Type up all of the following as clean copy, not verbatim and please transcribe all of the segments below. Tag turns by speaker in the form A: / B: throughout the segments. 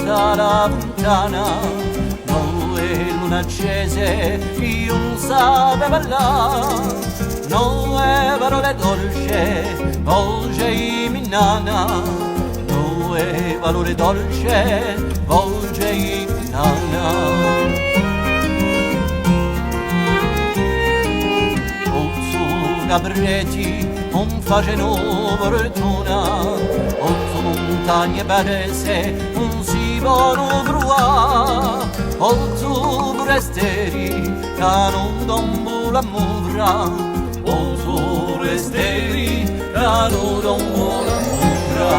A: tutta la lontana, noi luna accese, io non sapevo ballare, noi parole dolce, voce in nana, noi valore dolce, voce in nana. Cabreti non faceno fortuna, otto montagne perese non si possono trovare, otto forestieri che non dombo la mura, otto forestieri che non dombo la mura.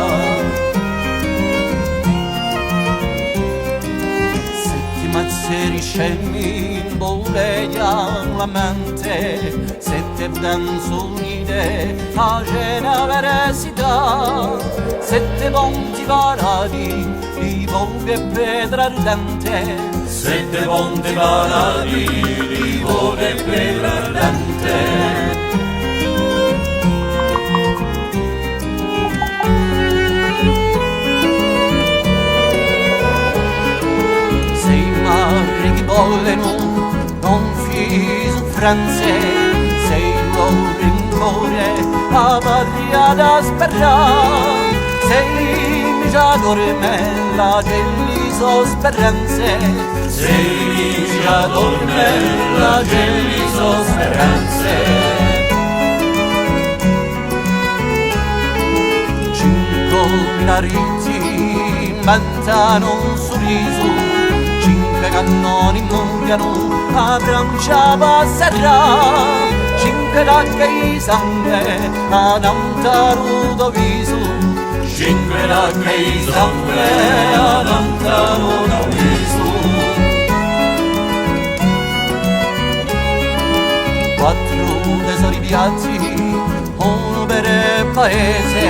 A: Sette mazzeri scemi in boleggiano la mente, sette canzonine a cena veresità, sette ponti parati di vogue e pietra ardente, sette ponti parati di vogue e pietra ardente. Sei mari che vogliono non fi soffranze, sei l'orincore a patria da sperare, sei già dorme la delle sue speranze, sei già dorme la delle sue speranze. Cinque narici inventano un sorriso, cinque cannoni muoiono a Francia passerà, cinque lacche di sangue ad un taruto viso, cinque lacche di sangue ad un taruto viso. Quattro tesori piazzi, uno per il paese,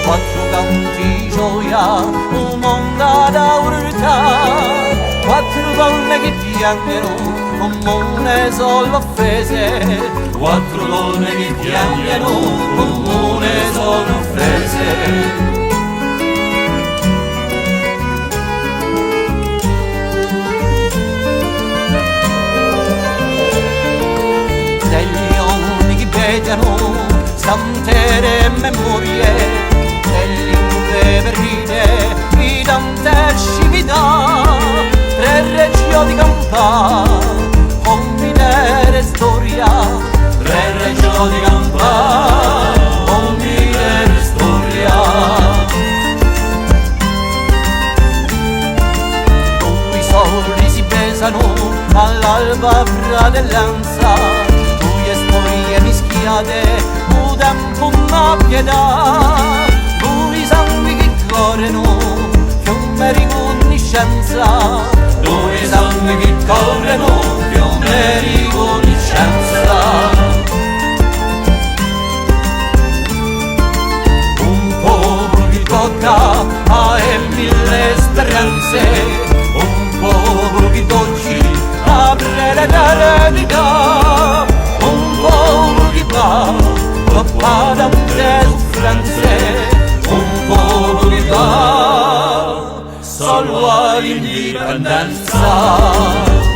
A: quattro canti gioia, un mondo da urtare, quattro donne che piangono, un mondo solo offese, quattro donne che piangono, un mondo solo offese. Degli uomini che vedono santere memorie, degli impreverite di tante scività, tre regioni campane, combinare storia, tre regioni campane, combinare storia. Due soldi si pesano all'alba fratellanza, due storie mischiate, un tempo una pietà, due sangue che corrono, fiume di conoscenza, due sangue che corrono, fiume di conoscenza. Un popolo che tocca a mille speranze, un popolo che d'oggi apre l'eternità, un popolo che va a tante soffranze, un popolo che va solo all'indipendenza.